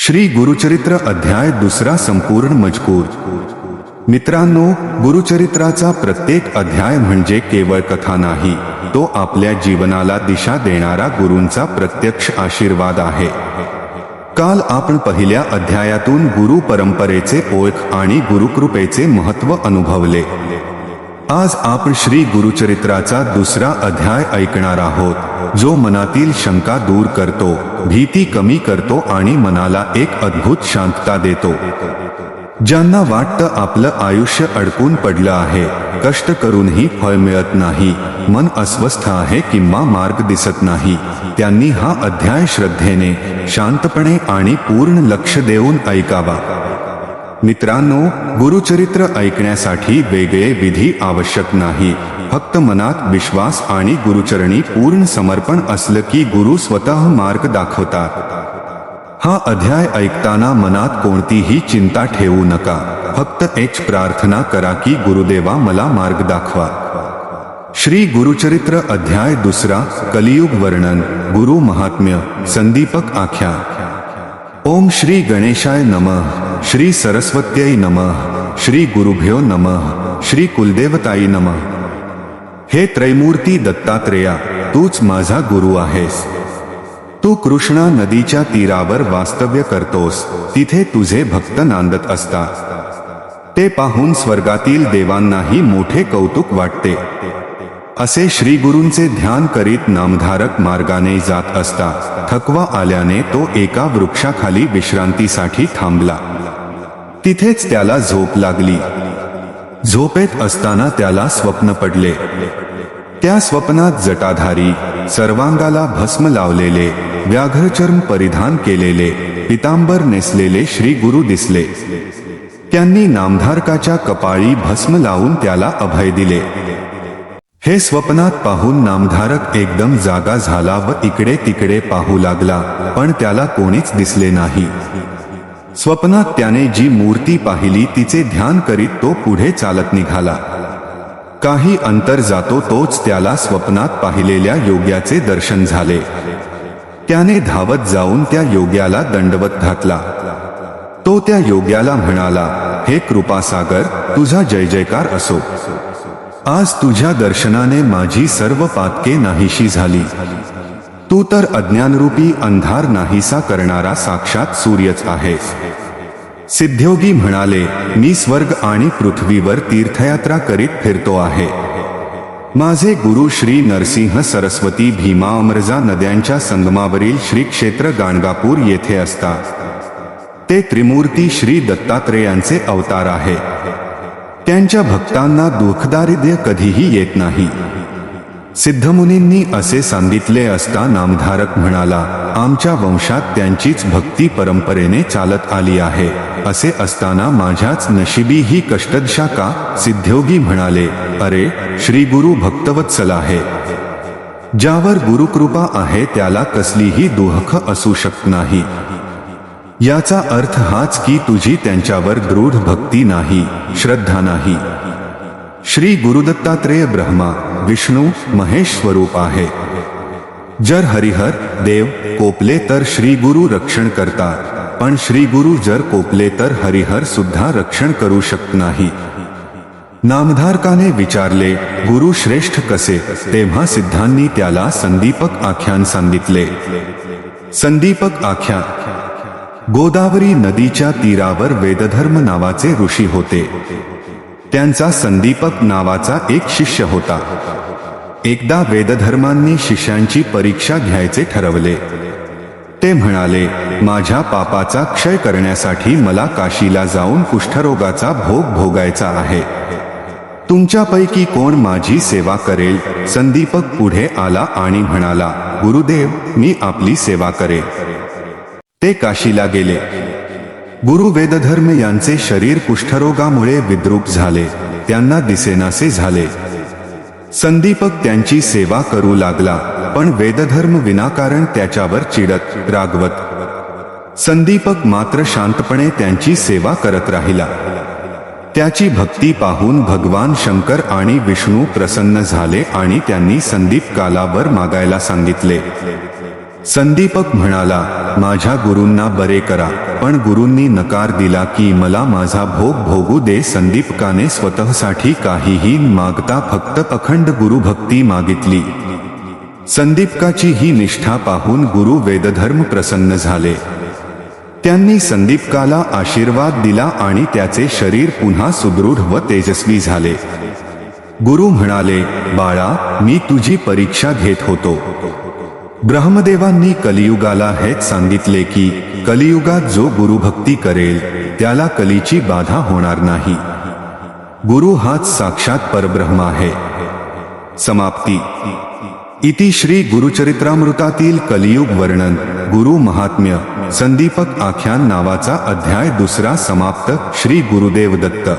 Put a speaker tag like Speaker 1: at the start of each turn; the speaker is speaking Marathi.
Speaker 1: श्री गुरुचरित्र अध्याय दुसरा संपूर्ण मजकूर। मित्रांनो, गुरुचरित्राचा प्रत्येक अध्याय म्हणजे केवळ कथा नाही, तो आपल्या जीवनाला दिशा देणारा गुरूंचा प्रत्यक्ष आशीर्वाद आहे। काल आपण पहिल्या अध्यायातून गुरु परंपरेचे ओळख आणि गुरुकृपेचे महत्त्व अनुभवले। आज आपण श्री गुरुचरित्राचा दुसरा अध्याय ऐकणार आहोत, जो मनातील शंका दूर करतो, भीती कमी करतो आणि मनाला एक अद्भुत शांतता देतो। ज्यांना वाटतं आपलं आयुष्य अडकून पडलं आहे, कष्ट करूनही फळ मिळत नाही, मन अस्वस्थ आहे किंवा मार्ग दिसत नाही, त्यांनी हा अध्याय श्रद्धेने, शांतपणे आणि पूर्ण लक्ष देऊन ऐकावा। मित्रांनो, गुरुचरित्र ऐकण्यासाठी वेगळे विधी आवश्यक नाही, फक्त मनात विश्वास आणि गुरुचरणी पूर्ण समर्पण असलं की गुरु स्वतः मार्ग दाखवतात। हा अध्याय ऐकताना मनात कोणतीही चिंता ठेवू नका, फक्त एक प्रार्थना करा की गुरुदेवा मला मार्ग दाखवा। श्री गुरुचरित्र अध्याय दुसरा, कलियुग वर्णन, गुरु महात्म्य, संदीपक आख्यान। ओम श्री गणेशाय नमः, श्री सरस्वत्यै नमः, श्री गुरुभ्यो नमः, श्री कुलदेवताई नमः। हे त्रैमूर्ती दत्तात्रेया, तूच माझा गुरु आहेस। तू कृष्णा नदीच्या तीरावर वास्तव्य करतोस, तिथे तुझे भक्त नांदत असतात। ते पाहून स्वर्गातील देवांनाही मोठे कौतुक वाटते। असे श्री गुरूंचे ध्यान करीत नामधारक मार्गाने जात असता थकवा आल्याने तो एका वृक्षाखाली विश्रांतीसाठी थांबला। तिथेच त्याला झोप लागली। झोपेत असताना त्याला स्वप्न पडले। त्या स्वप्नात जटाधारी, सर्वांगाला भस्म लावलेले, व्याघ्रचर्म परिधान केलेले, पितांबर नेसलेले श्री गुरु दिसले। त्यांनी नामधारकाच्या कपाळी भस्म लावून त्याला अभय दिले। हे स्वप्नात पाहून नामधारक एकदम जागा झाला व इकडे तिकडे पाहू लागला, पण त्याला कोणीच दिसले नाही। स्वप्नात त्याने जी मूर्ती पाहिली तिचे ध्यान करीत तो पुढे चालत निघाला। काही अंतर जातो तोच त्याला स्वप्नात पाहिलेल्या योग्याचे दर्शन झाले। त्याने धावत जाऊन त्या योग्याला दंडवत घातला। तो त्या योग्याला म्हणाला, हे कृपासागर, तुझा जय जयकार असो। आज तुझ्या दर्शनाने माझी सर्व पातके नाहीशी झाली। तू तर अज्ञानरूपी अंधार नाहीसा करणारा साक्षात सूर्यच आहेस। सिद्धयोगी म्हणाले, मी स्वर्ग आणि पृथ्वीवर तीर्थयात्रा करीत फिरतो आहे। माझे गुरु श्री नरसिंह सरस्वती भीमा अमरजा नद्यांच्या संगमावरील श्री क्षेत्र गाणगापूर येथे असतात। ते त्रिमूर्ती श्री दत्तात्रेयांचे अवतार आहे। त्यांच्या भक्तांना दुःखदारिद्र्य कधीही येत नाही। सिद्धमुनींनी असे सांगितले असता नामधारक म्हणाला, आमच्या वंशात त्यांचीच भक्ती परंपरेने चालत आली आहे, असे असताना माझ्याच नशिबी ही कष्टदशा का? सिद्धयोगी म्हणाले, अरे, श्री गुरु भक्तवत्सल आहे। ज्यावर गुरुकृपा आहे त्याला कसलीही दुःख असू शकत नाही। याचा अर्थ हाच की तुझी त्यांच्यावर दृढ भक्ती नाही, श्रद्धा नाही। श्री गुरुदत्तात्रेय ब्रह्मा, विष्णू, महेश स्वरूप आहे। जर हरिहर देव कोपले तर श्री गुरु रक्षण करतात, पण श्री गुरु जर कोपले तर हरिहर सुद्धा रक्षण करू शकत नाही। नामधारकाने विचारले, गुरु श्रेष्ठ कसे? तेव्हा सिद्धांनी त्याला संदीपक आख्यान सांगितले। संदीपक आख्यान। गोदावरी नदीच्या तीरावर वेदधर्म नावाचे ऋषी होते। त्यांचा संदीपक नावाचा एक शिष्य होता। एकदा वेदधर्मांनी शिष्यांची परीक्षा घ्यायचे ठरवले। ते म्हणाले, माझ्या पापाचा क्षय करण्यासाठी मला काशीला जाऊन कुष्ठरोगाचा भोग भोगायचा आहे। तुमच्यापैकी कोण माझी सेवा करेल? संदीपक पुढे आला आणि म्हणाला, गुरुदेव, मी आपली सेवा करेन। ते काशीला गेले। गुरु वेदधर्म यांचे शरीर कुष्ठरोगामुळे विद्रूप झाले, त्यांना दिसेनासे झाले। संदीपक त्यांची सेवा करू लागला, पण वेदधर्म विनाकारण त्याच्यावर चिडत, रागवत। संदीपक मात्र शांतपणे त्यांची सेवा करत राहिला। त्याची भक्ती पाहून भगवान शंकर आणि विष्णू प्रसन्न झाले आणि त्यांनी संदीपकाला वर मागायला सांगितले। संदीपक म्हणाला, माझ्या गुरूंना बरे करा. पण गुरूंनी नकार दिला की मला माझा भोग भोगू दे. संदीपकाने स्वतःसाठी काहीही मागता फक्त अखंड गुरुभक्ती मागितली. संदीपकाची ही निष्ठा पाहून गुरु वेदधर्म प्रसन्न झाले. त्यांनी संदीपकाला आशीर्वाद दिला आणि त्याचे शरीर पुन्हा सुदृढ व तेजस्वी झाले. गुरु म्हणाले, बाळा, मी तुझी परीक्षा घेत होतो. ब्रह्मदेवांनी कलियुगाला हेच सांगितले की कलियुगात जो गुरुभक्ती करेल त्याला कलीची बाधा होणार नाही. गुरु हाच साक्षात परब्रह्म आहे. समाप्ती. इति श्री गुरुचरित्रामृतातील कलियुग वर्णन गुरु महात्म्य संदीपक आख्यान नावाचा अध्याय 2 समाप्त. श्री गुरुदेव दत्त.